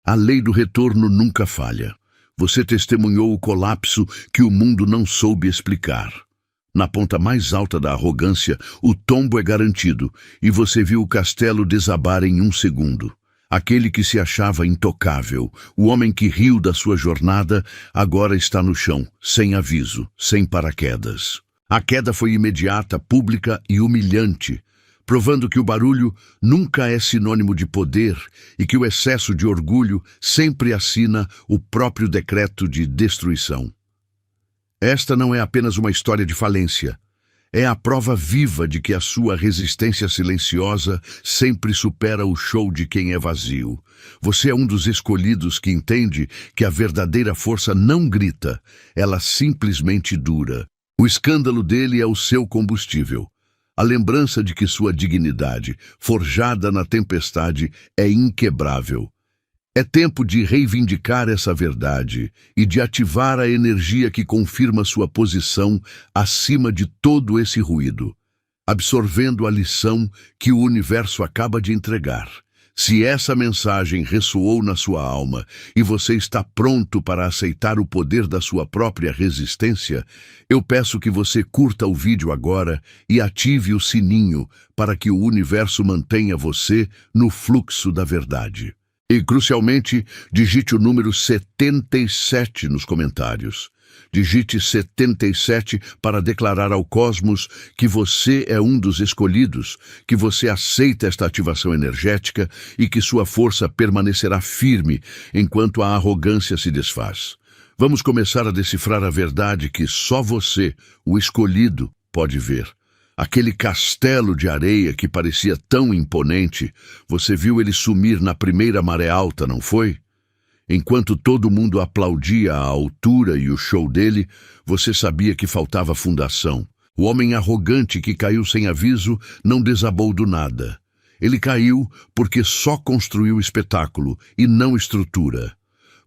A lei do retorno nunca falha. Você testemunhou o colapso que o mundo não soube explicar. Na ponta mais alta da arrogância, o tombo é garantido, e você viu o castelo desabar em um segundo. Aquele que se achava intocável, o homem que riu da sua jornada, agora está no chão, sem aviso, sem paraquedas. A queda foi imediata, pública e humilhante, provando que o barulho nunca é sinônimo de poder e que o excesso de orgulho sempre assina o próprio decreto de destruição. Esta não é apenas uma história de falência. É a prova viva de que a sua resistência silenciosa sempre supera o show de quem é vazio. Você é um dos escolhidos que entende que a verdadeira força não grita, ela simplesmente dura. O escândalo dele é o seu combustível. A lembrança de que sua dignidade, forjada na tempestade, é inquebrável. É tempo de reivindicar essa verdade e de ativar a energia que confirma sua posição acima de todo esse ruído, absorvendo a lição que o universo acaba de entregar. Se essa mensagem ressoou na sua alma e você está pronto para aceitar o poder da sua própria resistência, eu peço que você curta o vídeo agora e ative o sininho para que o universo mantenha você no fluxo da verdade. E, crucialmente, digite o número 77 nos comentários. Digite 77 para declarar ao cosmos que você é um dos escolhidos, que você aceita esta ativação energética e que sua força permanecerá firme enquanto a arrogância se desfaz. Vamos começar a decifrar a verdade que só você, o escolhido, pode ver. Aquele castelo de areia que parecia tão imponente, você viu ele sumir na primeira maré alta, não foi? Enquanto todo mundo aplaudia a altura e o show dele, você sabia que faltava fundação. O homem arrogante que caiu sem aviso não desabou do nada. Ele caiu porque só construiu espetáculo e não estrutura.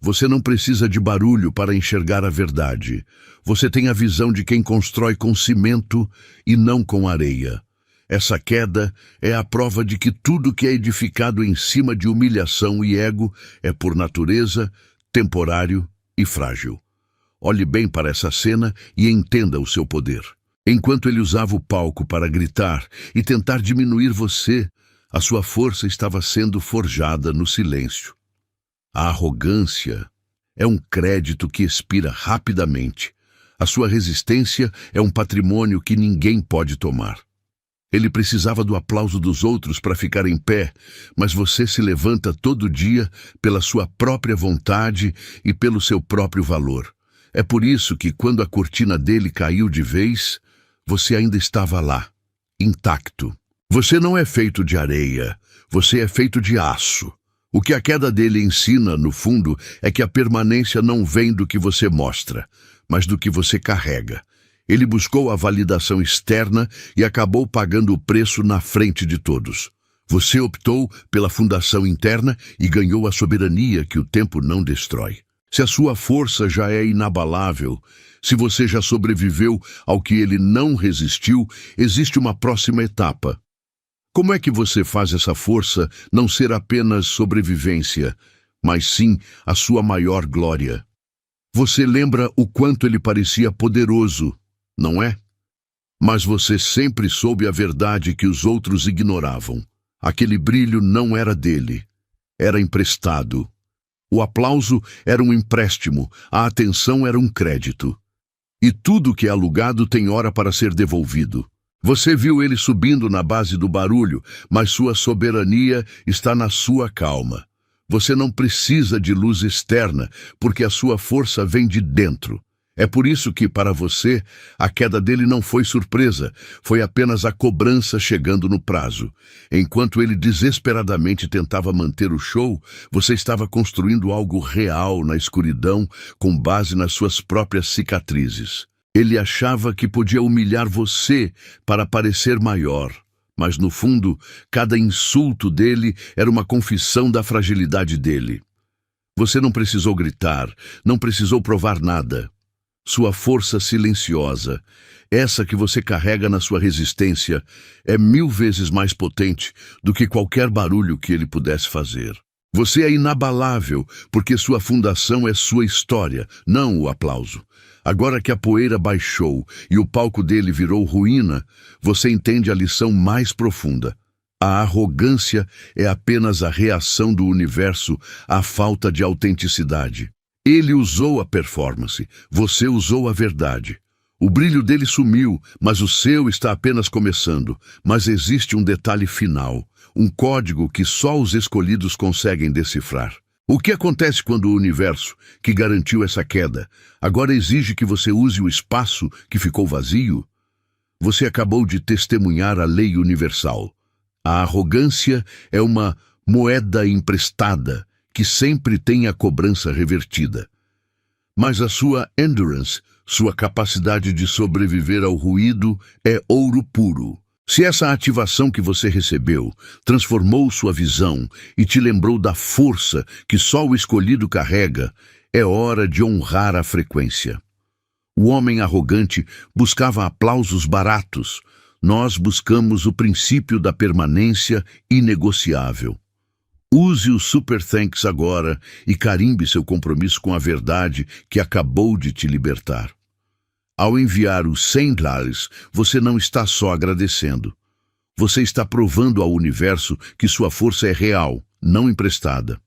Você não precisa de barulho para enxergar a verdade. Você tem a visão de quem constrói com cimento e não com areia. Essa queda é a prova de que tudo que é edificado em cima de humilhação e ego é, por natureza, temporário e frágil. Olhe bem para essa cena e entenda o seu poder. Enquanto ele usava o palco para gritar e tentar diminuir você, a sua força estava sendo forjada no silêncio. A arrogância é um crédito que expira rapidamente. A sua resistência é um patrimônio que ninguém pode tomar. Ele precisava do aplauso dos outros para ficar em pé, mas você se levanta todo dia pela sua própria vontade e pelo seu próprio valor. É por isso que, quando a cortina dele caiu de vez, você ainda estava lá, intacto. Você não é feito de areia, você é feito de aço. O que a queda dele ensina, no fundo, é que a permanência não vem do que você mostra, mas do que você carrega. Ele buscou a validação externa e acabou pagando o preço na frente de todos. Você optou pela fundação interna e ganhou a soberania que o tempo não destrói. Se a sua força já é inabalável, se você já sobreviveu ao que ele não resistiu, existe uma próxima etapa. Como é que você faz essa força não ser apenas sobrevivência, mas sim a sua maior glória? Você lembra o quanto ele parecia poderoso, não é? Mas você sempre soube a verdade que os outros ignoravam. Aquele brilho não era dele, era emprestado. O aplauso era um empréstimo, a atenção era um crédito. E tudo que é alugado tem hora para ser devolvido. Você viu ele subindo na base do barulho, mas sua soberania está na sua calma. Você não precisa de luz externa, porque a sua força vem de dentro. É por isso que, para você, a queda dele não foi surpresa, foi apenas a cobrança chegando no prazo. Enquanto ele desesperadamente tentava manter o show, você estava construindo algo real na escuridão, com base nas suas próprias cicatrizes. Ele achava que podia humilhar você para parecer maior, mas no fundo, cada insulto dele era uma confissão da fragilidade dele. Você não precisou gritar, não precisou provar nada. Sua força silenciosa, essa que você carrega na sua resistência, é 1000 vezes mais potente do que qualquer barulho que ele pudesse fazer. Você é inabalável, porque sua fundação é sua história, não o aplauso. Agora que a poeira baixou e o palco dele virou ruína, você entende a lição mais profunda. A arrogância é apenas a reação do universo à falta de autenticidade. Ele usou a performance, você usou a verdade. O brilho dele sumiu, mas o seu está apenas começando. Mas existe um detalhe final, um código que só os escolhidos conseguem decifrar. O que acontece quando o universo, que garantiu essa queda, agora exige que você use o espaço que ficou vazio? Você acabou de testemunhar a lei universal. A arrogância é uma moeda emprestada que sempre tem a cobrança revertida. Mas a sua endurance, sua capacidade de sobreviver ao ruído, é ouro puro. Se essa ativação que você recebeu transformou sua visão e te lembrou da força que só o escolhido carrega, é hora de honrar a frequência. O homem arrogante buscava aplausos baratos. Nós buscamos o princípio da permanência inegociável. Use o Super Thanks agora e carimbe seu compromisso com a verdade que acabou de te libertar. Ao enviar os $100, você não está só agradecendo. Você está provando ao universo que sua força é real, não emprestada.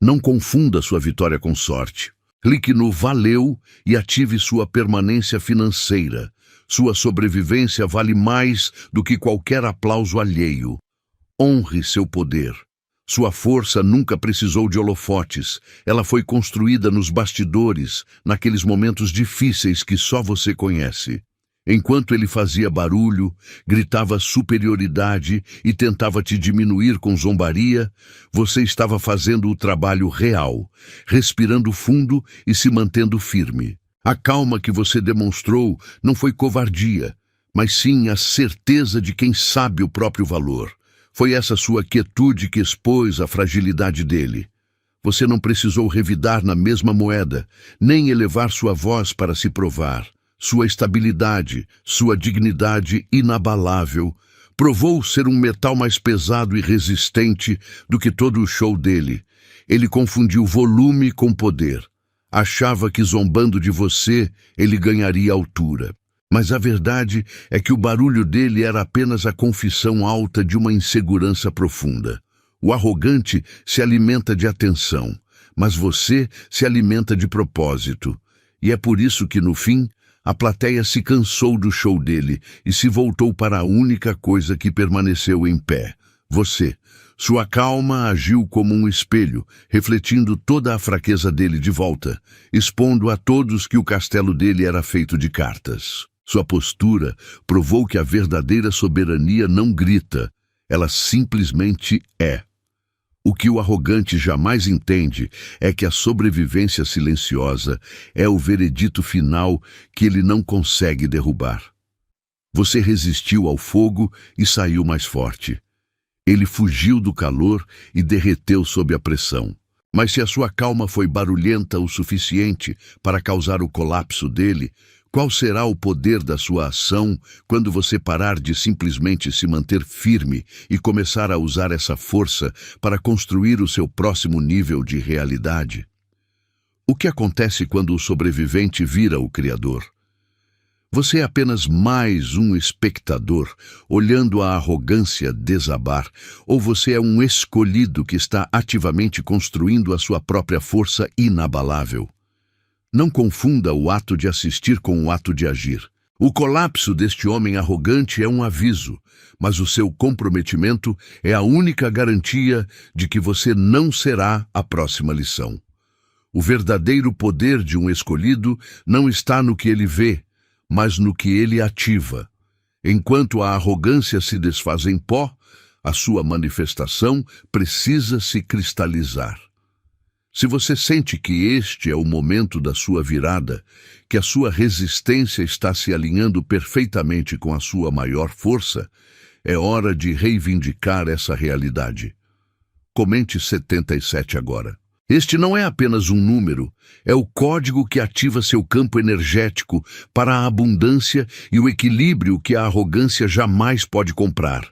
Não confunda sua vitória com sorte. Clique no Valeu e ative sua permanência financeira. Sua sobrevivência vale mais do que qualquer aplauso alheio. Honre seu poder. Sua força nunca precisou de holofotes. Ela foi construída nos bastidores, naqueles momentos difíceis que só você conhece. Enquanto ele fazia barulho, gritava superioridade e tentava te diminuir com zombaria, você estava fazendo o trabalho real, respirando fundo e se mantendo firme. A calma que você demonstrou não foi covardia, mas sim a certeza de quem sabe o próprio valor. Foi essa sua quietude que expôs a fragilidade dele. Você não precisou revidar na mesma moeda, nem elevar sua voz para se provar. Sua estabilidade, sua dignidade inabalável, provou ser um metal mais pesado e resistente do que todo o show dele. Ele confundiu volume com poder. Achava que zombando de você, ele ganharia altura. Mas a verdade é que o barulho dele era apenas a confissão alta de uma insegurança profunda. O arrogante se alimenta de atenção, mas você se alimenta de propósito. E é por isso que, no fim, a plateia se cansou do show dele e se voltou para a única coisa que permaneceu em pé: você. Sua calma agiu como um espelho, refletindo toda a fraqueza dele de volta, expondo a todos que o castelo dele era feito de cartas. Sua postura provou que a verdadeira soberania não grita, ela simplesmente é. O que o arrogante jamais entende é que a sobrevivência silenciosa é o veredito final que ele não consegue derrubar. Você resistiu ao fogo e saiu mais forte. Ele fugiu do calor e derreteu sob a pressão. Mas se a sua calma foi barulhenta o suficiente para causar o colapso dele, qual será o poder da sua ação quando você parar de simplesmente se manter firme e começar a usar essa força para construir o seu próximo nível de realidade? O que acontece quando o sobrevivente vira o criador? Você é apenas mais um espectador, olhando a arrogância desabar, ou você é um escolhido que está ativamente construindo a sua própria força inabalável? Não confunda o ato de assistir com o ato de agir. O colapso deste homem arrogante é um aviso, mas o seu comprometimento é a única garantia de que você não será a próxima lição. O verdadeiro poder de um escolhido não está no que ele vê, mas no que ele ativa. Enquanto a arrogância se desfaz em pó, a sua manifestação precisa se cristalizar. Se você sente que este é o momento da sua virada, que a sua resistência está se alinhando perfeitamente com a sua maior força, é hora de reivindicar essa realidade. Comente 77 agora. Este não é apenas um número, é o código que ativa seu campo energético para a abundância e o equilíbrio que a arrogância jamais pode comprar.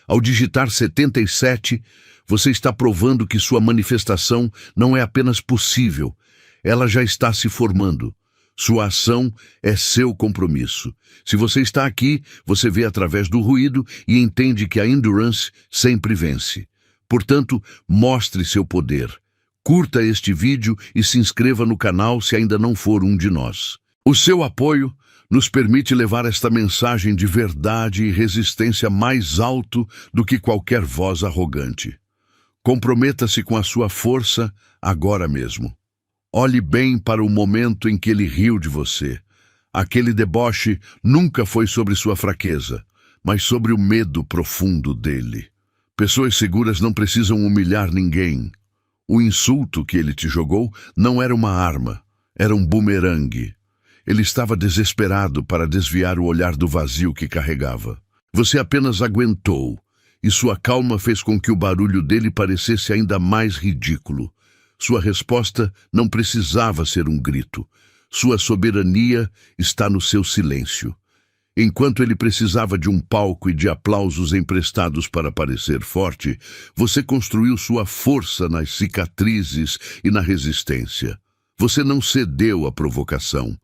Ao digitar 77, Você está provando que sua manifestação não é apenas possível, ela já está se formando. Sua ação é seu compromisso. Se você está aqui, você vê através do ruído e entende que a endurance sempre vence. Portanto, mostre seu poder. Curta este vídeo e se inscreva no canal se ainda não for um de nós. O seu apoio nos permite levar esta mensagem de verdade e resistência mais alto do que qualquer voz arrogante. Comprometa-se com a sua força agora mesmo. Olhe bem para o momento em que ele riu de você. Aquele deboche nunca foi sobre sua fraqueza, mas sobre o medo profundo dele. Pessoas seguras não precisam humilhar ninguém. O insulto que ele te jogou não era uma arma, era um bumerangue. Ele estava desesperado para desviar o olhar do vazio que carregava. Você apenas aguentou, e sua calma fez com que o barulho dele parecesse ainda mais ridículo. Sua resposta não precisava ser um grito. Sua soberania está no seu silêncio. Enquanto ele precisava de um palco e de aplausos emprestados para parecer forte, você construiu sua força nas cicatrizes e na resistência. Você não cedeu à provocação.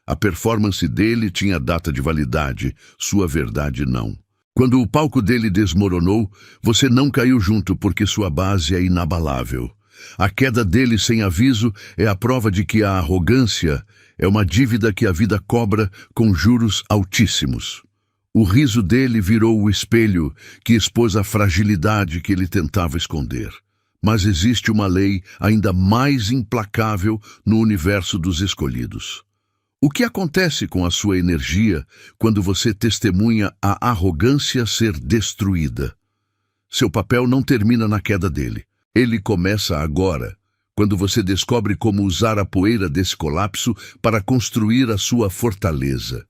A performance dele tinha data de validade, sua verdade não. Quando o palco dele desmoronou, você não caiu junto porque sua base é inabalável. A queda dele sem aviso é a prova de que a arrogância é uma dívida que a vida cobra com juros altíssimos. O riso dele virou o espelho que expôs a fragilidade que ele tentava esconder. Mas existe uma lei ainda mais implacável no universo dos escolhidos. O que acontece com a sua energia quando você testemunha a arrogância ser destruída? Seu papel não termina na queda dele. Ele começa agora, quando você descobre como usar a poeira desse colapso para construir a sua fortaleza.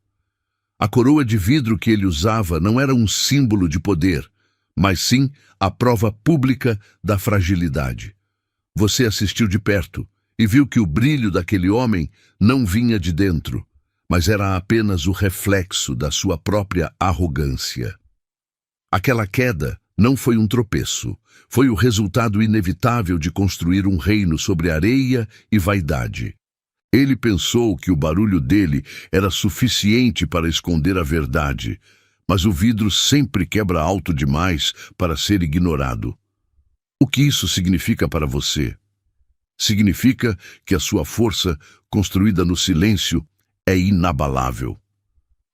A coroa de vidro que ele usava não era um símbolo de poder, mas sim a prova pública da fragilidade. Você assistiu de perto e viu que o brilho daquele homem não vinha de dentro, mas era apenas o reflexo da sua própria arrogância. Aquela queda não foi um tropeço, foi o resultado inevitável de construir um reino sobre areia e vaidade. Ele pensou que o barulho dele era suficiente para esconder a verdade, mas o vidro sempre quebra alto demais para ser ignorado. O que isso significa para você? Significa que a sua força, construída no silêncio, é inabalável.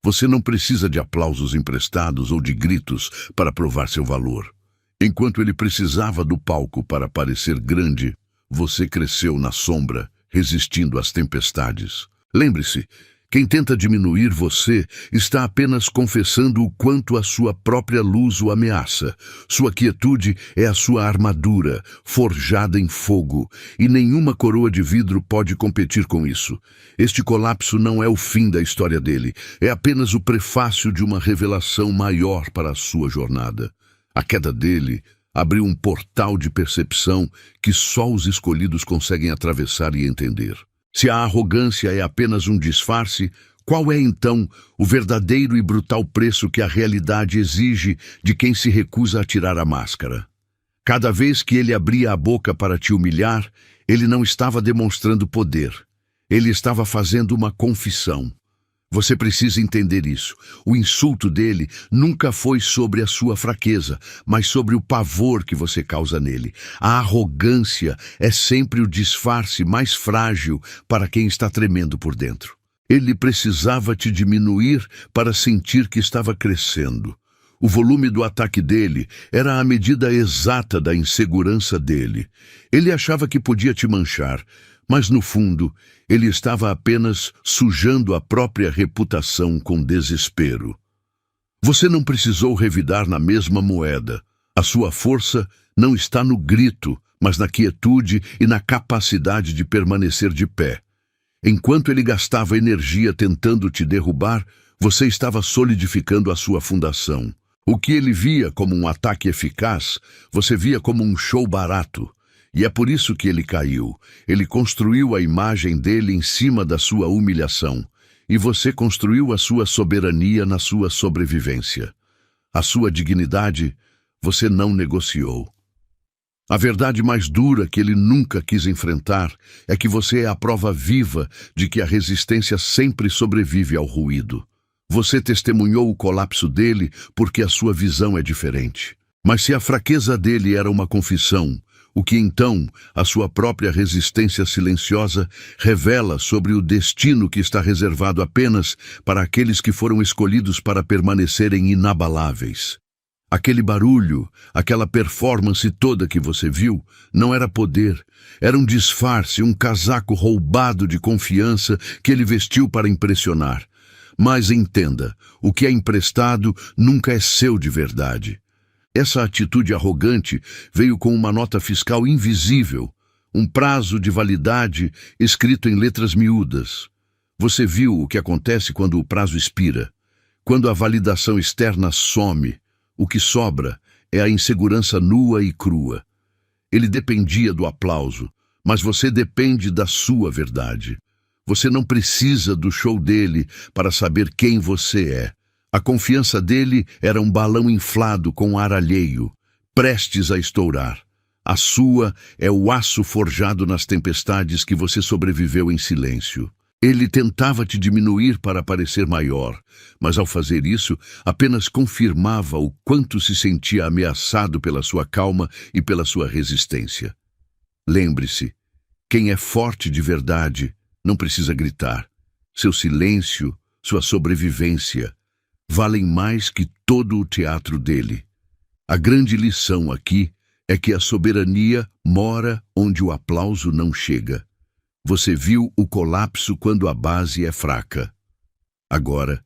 Você não precisa de aplausos emprestados ou de gritos para provar seu valor. Enquanto ele precisava do palco para parecer grande, você cresceu na sombra, resistindo às tempestades. Lembre-se, quem tenta diminuir você está apenas confessando o quanto a sua própria luz o ameaça. Sua quietude é a sua armadura, forjada em fogo, e nenhuma coroa de vidro pode competir com isso. Este colapso não é o fim da história dele, é apenas o prefácio de uma revelação maior para a sua jornada. A queda dele abriu um portal de percepção que só os escolhidos conseguem atravessar e entender. Se a arrogância é apenas um disfarce, qual é então o verdadeiro e brutal preço que a realidade exige de quem se recusa a tirar a máscara? Cada vez que ele abria a boca para te humilhar, ele não estava demonstrando poder. Ele estava fazendo uma confissão. Você precisa entender isso. O insulto dele nunca foi sobre a sua fraqueza, mas sobre o pavor que você causa nele. A arrogância é sempre o disfarce mais frágil para quem está tremendo por dentro. Ele precisava te diminuir para sentir que estava crescendo. O volume do ataque dele era a medida exata da insegurança dele. Ele achava que podia te manchar, mas no fundo, ele estava apenas sujando a própria reputação com desespero. Você não precisou revidar na mesma moeda. A sua força não está no grito, mas na quietude e na capacidade de permanecer de pé. Enquanto ele gastava energia tentando te derrubar, você estava solidificando a sua fundação. O que ele via como um ataque eficaz, você via como um show barato. E é por isso que ele caiu. Ele construiu a imagem dele em cima da sua humilhação. E você construiu a sua soberania na sua sobrevivência. A sua dignidade você não negociou. A verdade mais dura que ele nunca quis enfrentar é que você é a prova viva de que a resistência sempre sobrevive ao ruído. Você testemunhou o colapso dele porque a sua visão é diferente. Mas se a fraqueza dele era uma confissão, o que então a sua própria resistência silenciosa revela sobre o destino que está reservado apenas para aqueles que foram escolhidos para permanecerem inabaláveis. Aquele barulho, aquela performance toda que você viu, não era poder, era um disfarce, um casaco roubado de confiança que ele vestiu para impressionar. Mas entenda, o que é emprestado nunca é seu de verdade. Essa atitude arrogante veio com uma nota fiscal invisível, um prazo de validade escrito em letras miúdas. Você viu o que acontece quando o prazo expira, quando a validação externa some. O que sobra é a insegurança nua e crua. Ele dependia do aplauso, mas você depende da sua verdade. Você não precisa do show dele para saber quem você é. A confiança dele era um balão inflado com ar alheio, prestes a estourar. A sua é o aço forjado nas tempestades que você sobreviveu em silêncio. Ele tentava te diminuir para parecer maior, mas ao fazer isso, apenas confirmava o quanto se sentia ameaçado pela sua calma e pela sua resistência. Lembre-se, quem é forte de verdade não precisa gritar. Seu silêncio, sua sobrevivência, valem mais que todo o teatro dele. A grande lição aqui é que a soberania mora onde o aplauso não chega. Você viu o colapso quando a base é fraca. Agora,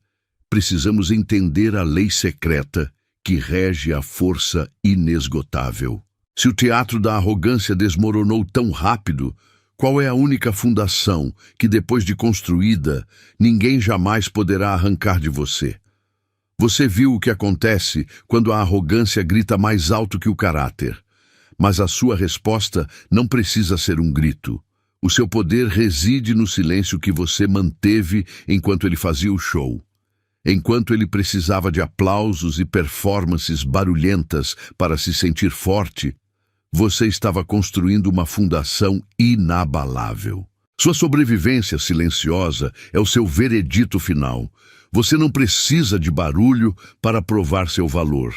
precisamos entender a lei secreta que rege a força inesgotável. Se o teatro da arrogância desmoronou tão rápido, qual é a única fundação que, depois de construída, ninguém jamais poderá arrancar de você? Você viu o que acontece quando a arrogância grita mais alto que o caráter. Mas a sua resposta não precisa ser um grito. O seu poder reside no silêncio que você manteve enquanto ele fazia o show. Enquanto ele precisava de aplausos e performances barulhentas para se sentir forte, você estava construindo uma fundação inabalável. Sua sobrevivência silenciosa é o seu veredito final. Você não precisa de barulho para provar seu valor.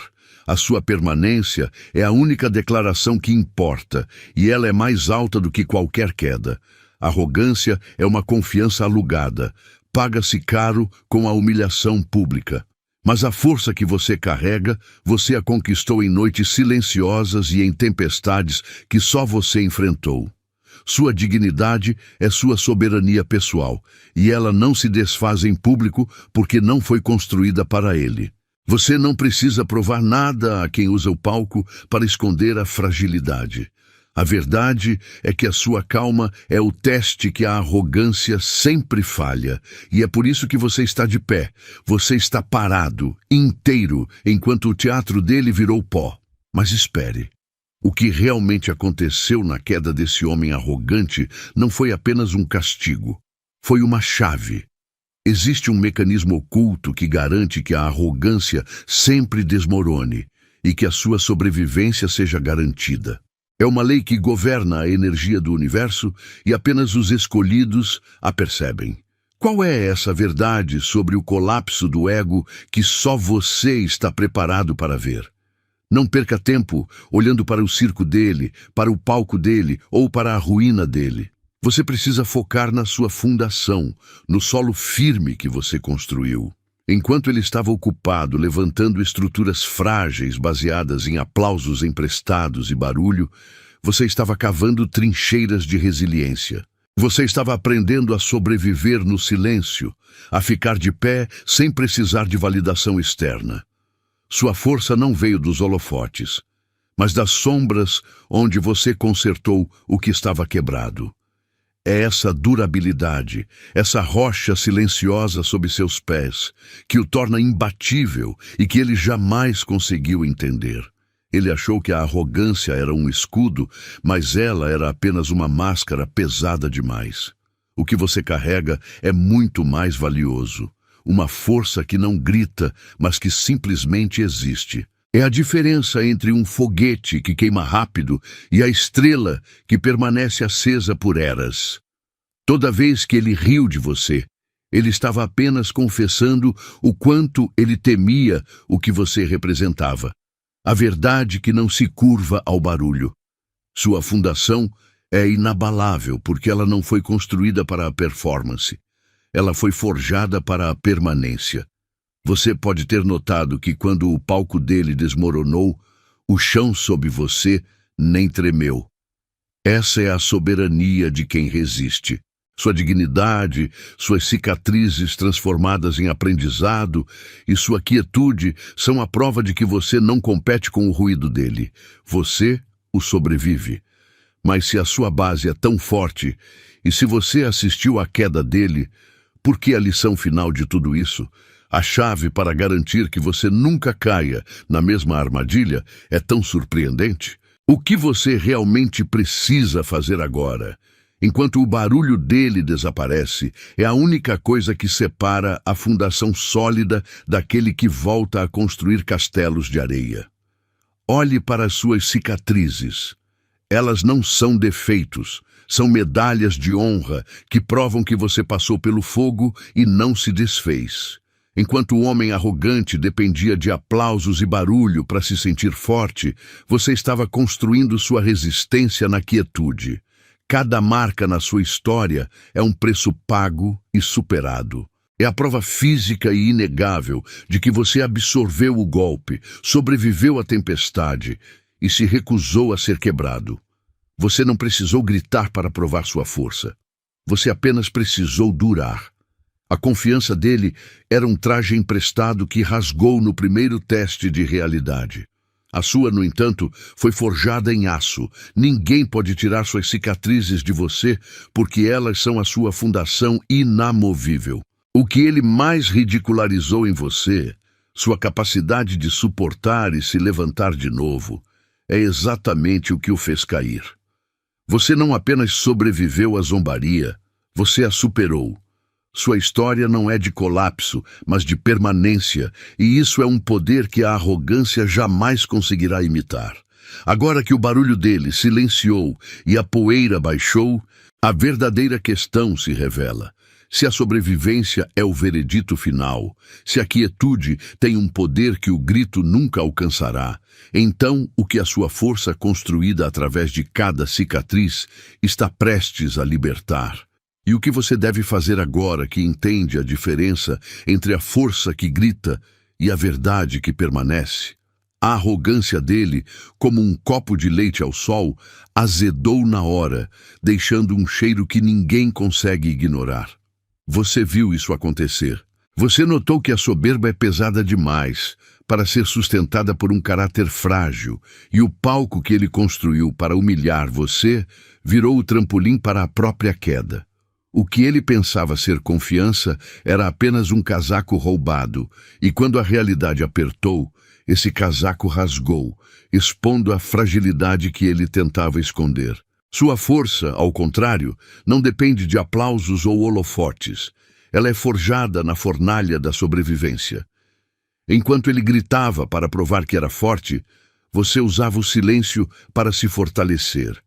A sua permanência é a única declaração que importa, e ela é mais alta do que qualquer queda. Arrogância é uma confiança alugada, paga-se caro com a humilhação pública. Mas a força que você carrega, você a conquistou em noites silenciosas e em tempestades que só você enfrentou. Sua dignidade é sua soberania pessoal, e ela não se desfaz em público porque não foi construída para ele. Você não precisa provar nada a quem usa o palco para esconder a fragilidade. A verdade é que a sua calma é o teste que a arrogância sempre falha, e é por isso que você está de pé. Você está parado, inteiro, enquanto o teatro dele virou pó. Mas espere. O que realmente aconteceu na queda desse homem arrogante não foi apenas um castigo. Foi uma chave. Existe um mecanismo oculto que garante que a arrogância sempre desmorone e que a sua sobrevivência seja garantida. É uma lei que governa a energia do universo e apenas os escolhidos a percebem. Qual é essa verdade sobre o colapso do ego que só você está preparado para ver? Não perca tempo olhando para o circo dele, para o palco dele ou para a ruína dele. Você precisa focar na sua fundação, no solo firme que você construiu. Enquanto ele estava ocupado levantando estruturas frágeis baseadas em aplausos emprestados e barulho, você estava cavando trincheiras de resiliência. Você estava aprendendo a sobreviver no silêncio, a ficar de pé sem precisar de validação externa. Sua força não veio dos holofotes, mas das sombras onde você consertou o que estava quebrado. É essa durabilidade, essa rocha silenciosa sob seus pés, que o torna imbatível e que ele jamais conseguiu entender. Ele achou que a arrogância era um escudo, mas ela era apenas uma máscara pesada demais. O que você carrega é muito mais valioso. Uma força que não grita, mas que simplesmente existe. É a diferença entre um foguete que queima rápido e a estrela que permanece acesa por eras. Toda vez que ele riu de você, ele estava apenas confessando o quanto ele temia o que você representava. A verdade que não se curva ao barulho. Sua fundação é inabalável porque ela não foi construída para a performance. Ela foi forjada para a permanência. Você pode ter notado que quando o palco dele desmoronou, o chão sob você nem tremeu. Essa é a soberania de quem resiste. Sua dignidade, suas cicatrizes transformadas em aprendizado e sua quietude são a prova de que você não compete com o ruído dele. Você o sobrevive. Mas se a sua base é tão forte, e se você assistiu à queda dele, por que a lição final de tudo isso? A chave para garantir que você nunca caia na mesma armadilha é tão surpreendente? O que você realmente precisa fazer agora, enquanto o barulho dele desaparece, é a única coisa que separa a fundação sólida daquele que volta a construir castelos de areia. Olhe para as suas cicatrizes. Elas não são defeitos, são medalhas de honra que provam que você passou pelo fogo e não se desfez. Enquanto o homem arrogante dependia de aplausos e barulho para se sentir forte, você estava construindo sua resistência na quietude. Cada marca na sua história é um preço pago e superado. É a prova física e inegável de que você absorveu o golpe, sobreviveu à tempestade e se recusou a ser quebrado. Você não precisou gritar para provar sua força. Você apenas precisou durar. A confiança dele era um traje emprestado que rasgou no primeiro teste de realidade. A sua, no entanto, foi forjada em aço. Ninguém pode tirar suas cicatrizes de você, porque elas são a sua fundação inamovível. O que ele mais ridicularizou em você, sua capacidade de suportar e se levantar de novo, é exatamente o que o fez cair. Você não apenas sobreviveu à zombaria, você a superou. Sua história não é de colapso, mas de permanência, e isso é um poder que a arrogância jamais conseguirá imitar. Agora que o barulho dele silenciou e a poeira baixou, a verdadeira questão se revela. Se a sobrevivência é o veredito final, se a quietude tem um poder que o grito nunca alcançará, então o que a sua força construída através de cada cicatriz está prestes a libertar. E o que você deve fazer agora que entende a diferença entre a força que grita e a verdade que permanece? A arrogância dele, como um copo de leite ao sol, azedou na hora, deixando um cheiro que ninguém consegue ignorar. Você viu isso acontecer. Você notou que a soberba é pesada demais para ser sustentada por um caráter frágil, e o palco que ele construiu para humilhar você virou o trampolim para a própria queda. O que ele pensava ser confiança era apenas um casaco roubado, e quando a realidade apertou, esse casaco rasgou, expondo a fragilidade que ele tentava esconder. Sua força, ao contrário, não depende de aplausos ou holofotes. Ela é forjada na fornalha da sobrevivência. Enquanto ele gritava para provar que era forte, você usava o silêncio para se fortalecer.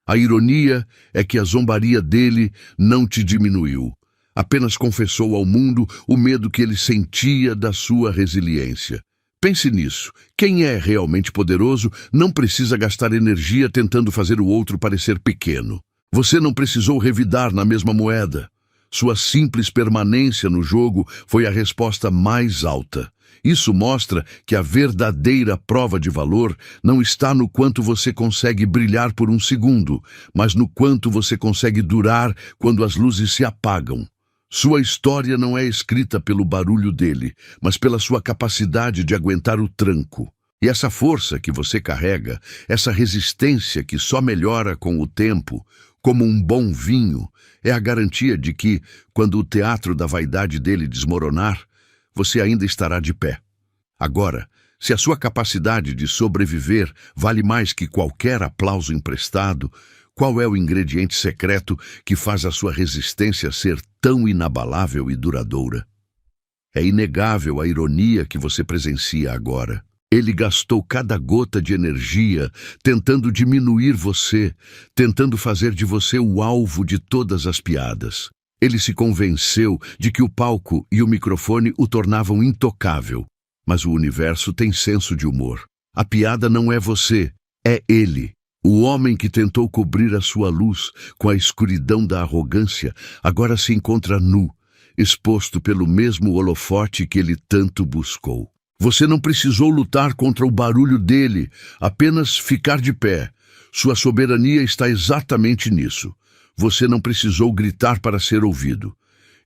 A ironia é que a zombaria dele não te diminuiu. Apenas confessou ao mundo o medo que ele sentia da sua resiliência. Pense nisso. Quem é realmente poderoso não precisa gastar energia tentando fazer o outro parecer pequeno. Você não precisou revidar na mesma moeda. Sua simples permanência no jogo foi a resposta mais alta. Isso mostra que a verdadeira prova de valor não está no quanto você consegue brilhar por um segundo, mas no quanto você consegue durar quando as luzes se apagam. Sua história não é escrita pelo barulho dele, mas pela sua capacidade de aguentar o tranco. E essa força que você carrega, essa resistência que só melhora com o tempo, como um bom vinho, é a garantia de que, quando o teatro da vaidade dele desmoronar, você ainda estará de pé. Agora, se a sua capacidade de sobreviver vale mais que qualquer aplauso emprestado, qual é o ingrediente secreto que faz a sua resistência ser tão inabalável e duradoura? É inegável a ironia que você presencia agora. Ele gastou cada gota de energia tentando diminuir você, tentando fazer de você o alvo de todas as piadas. Ele se convenceu de que o palco e o microfone o tornavam intocável. Mas o universo tem senso de humor. A piada não é você, é ele. O homem que tentou cobrir a sua luz com a escuridão da arrogância agora se encontra nu, exposto pelo mesmo holofote que ele tanto buscou. Você não precisou lutar contra o barulho dele, apenas ficar de pé. Sua soberania está exatamente nisso. Você não precisou gritar para ser ouvido.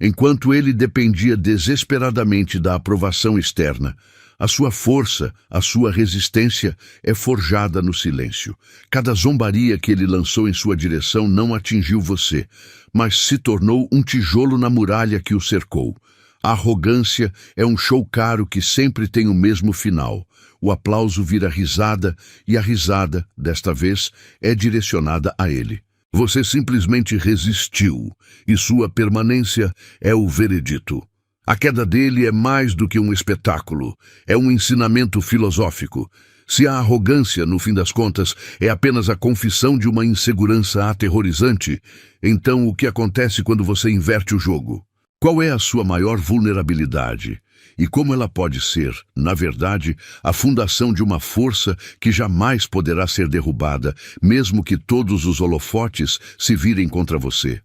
Enquanto ele dependia desesperadamente da aprovação externa, a sua força, a sua resistência é forjada no silêncio. Cada zombaria que ele lançou em sua direção não atingiu você, mas se tornou um tijolo na muralha que o cercou. A arrogância é um show caro que sempre tem o mesmo final. O aplauso vira risada e a risada, desta vez, é direcionada a ele. Você simplesmente resistiu e sua permanência é o veredito. A queda dele é mais do que um espetáculo, é um ensinamento filosófico. Se a arrogância, no fim das contas, é apenas a confissão de uma insegurança aterrorizante, então o que acontece quando você inverte o jogo? Qual é a sua maior vulnerabilidade? E como ela pode ser, na verdade, a fundação de uma força que jamais poderá ser derrubada, mesmo que todos os holofotes se virem contra você?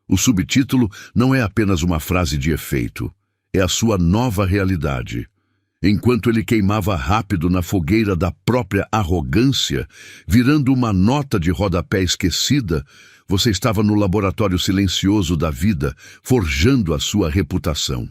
O subtítulo não é apenas uma frase de efeito, é a sua nova realidade. Enquanto ele queimava rápido na fogueira da própria arrogância, virando uma nota de rodapé esquecida, você estava no laboratório silencioso da vida, forjando a sua reputação.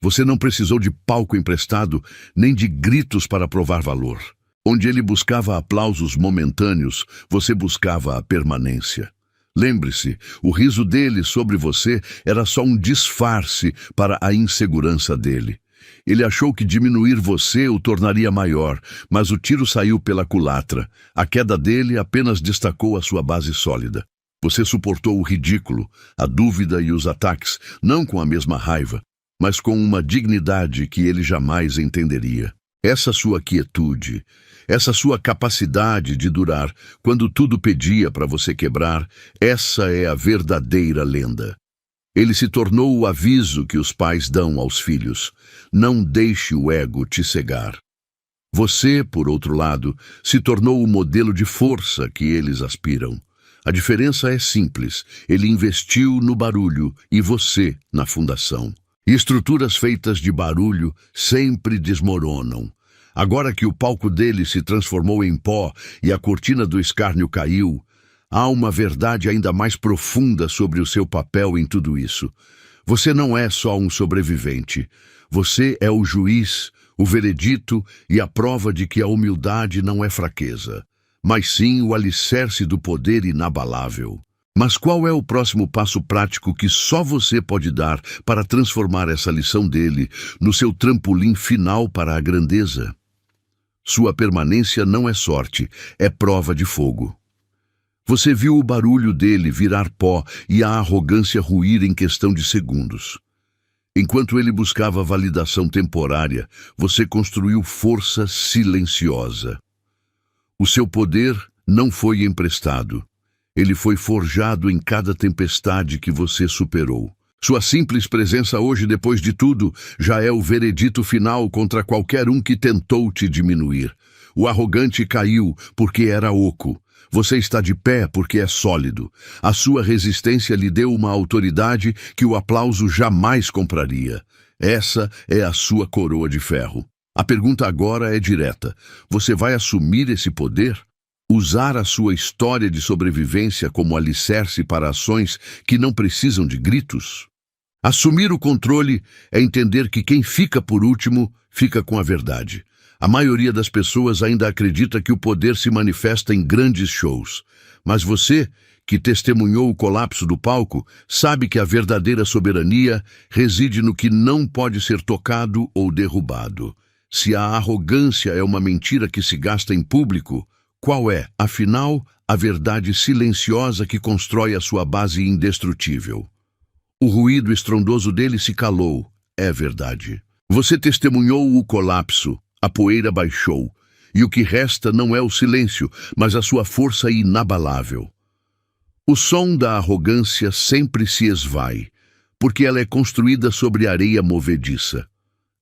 Você não precisou de palco emprestado, nem de gritos para provar valor. Onde ele buscava aplausos momentâneos, você buscava a permanência. Lembre-se, o riso dele sobre você era só um disfarce para a insegurança dele. Ele achou que diminuir você o tornaria maior, mas o tiro saiu pela culatra. A queda dele apenas destacou a sua base sólida. Você suportou o ridículo, a dúvida e os ataques, não com a mesma raiva, mas com uma dignidade que ele jamais entenderia. Essa sua quietude, essa sua capacidade de durar quando tudo pedia para você quebrar, essa é a verdadeira lenda. Ele se tornou o aviso que os pais dão aos filhos. Não deixe o ego te cegar. Você, por outro lado, se tornou o modelo de força que eles aspiram. A diferença é simples. Ele investiu no barulho e você na fundação. Estruturas feitas de barulho sempre desmoronam. Agora que o palco dele se transformou em pó e a cortina do escárnio caiu, há uma verdade ainda mais profunda sobre o seu papel em tudo isso. Você não é só um sobrevivente. Você é o juiz, o veredito e a prova de que a humildade não é fraqueza, mas sim o alicerce do poder inabalável. Mas qual é o próximo passo prático que só você pode dar para transformar essa lição dele no seu trampolim final para a grandeza? Sua permanência não é sorte, é prova de fogo. Você viu o barulho dele virar pó e a arrogância ruir em questão de segundos. Enquanto ele buscava validação temporária, você construiu força silenciosa. O seu poder não foi emprestado. Ele foi forjado em cada tempestade que você superou. Sua simples presença hoje, depois de tudo, já é o veredito final contra qualquer um que tentou te diminuir. O arrogante caiu porque era oco. Você está de pé porque é sólido. A sua resistência lhe deu uma autoridade que o aplauso jamais compraria. Essa é a sua coroa de ferro. A pergunta agora é direta. Você vai assumir esse poder? Usar a sua história de sobrevivência como alicerce para ações que não precisam de gritos? Assumir o controle é entender que quem fica por último fica com a verdade. A maioria das pessoas ainda acredita que o poder se manifesta em grandes shows. Mas você, que testemunhou o colapso do palco, sabe que a verdadeira soberania reside no que não pode ser tocado ou derrubado. Se a arrogância é uma mentira que se gasta em público, qual é, afinal, a verdade silenciosa que constrói a sua base indestrutível? O ruído estrondoso dele se calou, é verdade. Você testemunhou o colapso, a poeira baixou, e o que resta não é o silêncio, mas a sua força inabalável. O som da arrogância sempre se esvai, porque ela é construída sobre areia movediça.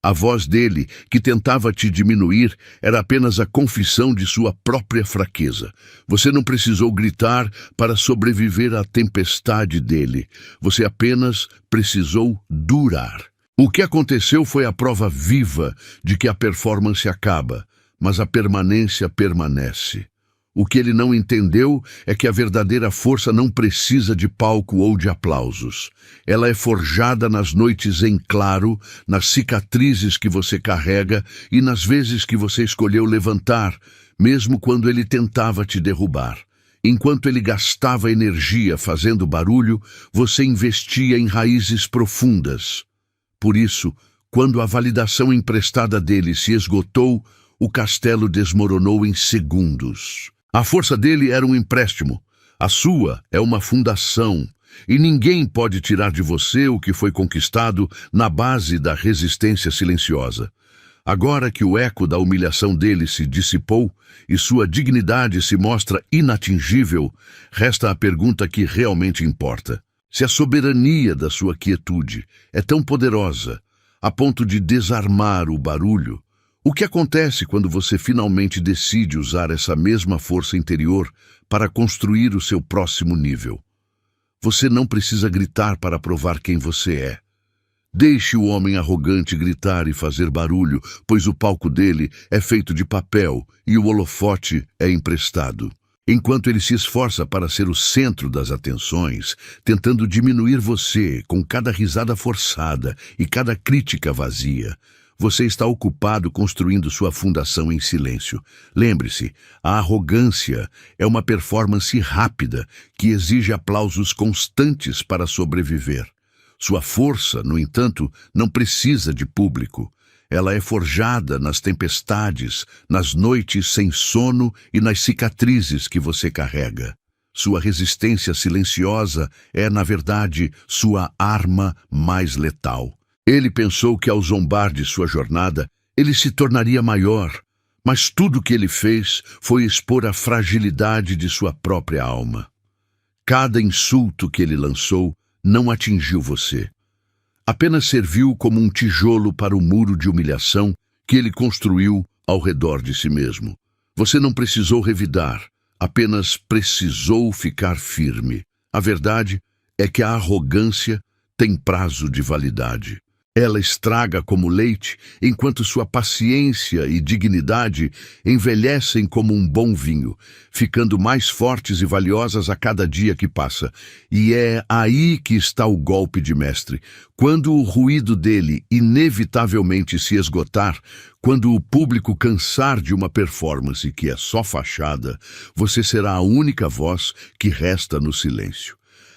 A voz dele, que tentava te diminuir, era apenas a confissão de sua própria fraqueza. Você não precisou gritar para sobreviver à tempestade dele. Você apenas precisou durar. O que aconteceu foi a prova viva de que a performance acaba, mas a permanência permanece. O que ele não entendeu é que a verdadeira força não precisa de palco ou de aplausos. Ela é forjada nas noites em claro, nas cicatrizes que você carrega e nas vezes que você escolheu levantar, mesmo quando ele tentava te derrubar. Enquanto ele gastava energia fazendo barulho, você investia em raízes profundas. Por isso, quando a validação emprestada dele se esgotou, o castelo desmoronou em segundos. A força dele era um empréstimo, a sua é uma fundação, e ninguém pode tirar de você o que foi conquistado na base da resistência silenciosa. Agora que o eco da humilhação dele se dissipou e sua dignidade se mostra inatingível, resta a pergunta que realmente importa. Se a soberania da sua quietude é tão poderosa, a ponto de desarmar o barulho, o que acontece quando você finalmente decide usar essa mesma força interior para construir o seu próximo nível? Você não precisa gritar para provar quem você é. Deixe o homem arrogante gritar e fazer barulho, pois o palco dele é feito de papel e o holofote é emprestado. Enquanto ele se esforça para ser o centro das atenções, tentando diminuir você com cada risada forçada e cada crítica vazia, você está ocupado construindo sua fundação em silêncio. Lembre-se, a arrogância é uma performance rápida que exige aplausos constantes para sobreviver. Sua força, no entanto, não precisa de público. Ela é forjada nas tempestades, nas noites sem sono e nas cicatrizes que você carrega. Sua resistência silenciosa é, na verdade, sua arma mais letal. Ele pensou que ao zombar de sua jornada, ele se tornaria maior, mas tudo o que ele fez foi expor a fragilidade de sua própria alma. Cada insulto que ele lançou não atingiu você. Apenas serviu como um tijolo para o muro de humilhação que ele construiu ao redor de si mesmo. Você não precisou revidar, apenas precisou ficar firme. A verdade é que a arrogância tem prazo de validade. Ela estraga como leite, enquanto sua paciência e dignidade envelhecem como um bom vinho, ficando mais fortes e valiosas a cada dia que passa. E é aí que está o golpe de mestre. Quando o ruído dele inevitavelmente se esgotar, quando o público cansar de uma performance que é só fachada, você será a única voz que resta no silêncio.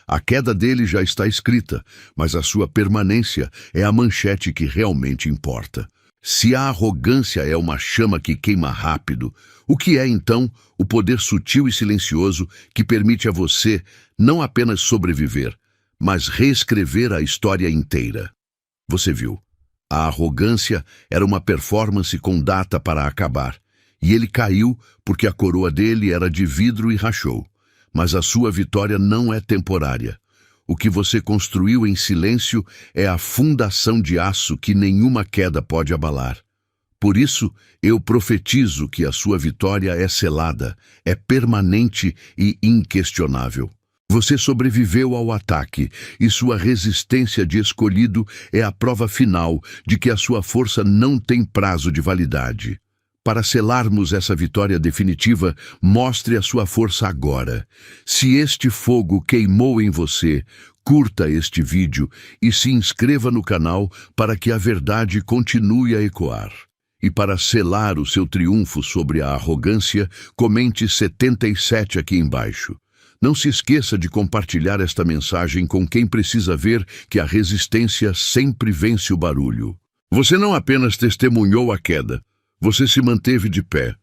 A queda dele já está escrita, mas a sua permanência é a manchete que realmente importa. Se a arrogância é uma chama que queima rápido, o que é então o poder sutil e silencioso que permite a você não apenas sobreviver, mas reescrever a história inteira? Você viu, a arrogância era uma performance com data para acabar, e ele caiu porque a coroa dele era de vidro e rachou. Mas a sua vitória não é temporária. O que você construiu em silêncio é a fundação de aço que nenhuma queda pode abalar. Por isso, eu profetizo que a sua vitória é selada, é permanente e inquestionável. Você sobreviveu ao ataque, e sua resistência de escolhido é a prova final de que a sua força não tem prazo de validade. Para selarmos essa vitória definitiva, mostre a sua força agora. Se este fogo queimou em você, curta este vídeo e se inscreva no canal para que a verdade continue a ecoar. E para selar o seu triunfo sobre a arrogância, comente 77 aqui embaixo. Não se esqueça de compartilhar esta mensagem com quem precisa ver que a resistência sempre vence o barulho. Você não apenas testemunhou a queda, você se manteve de pé.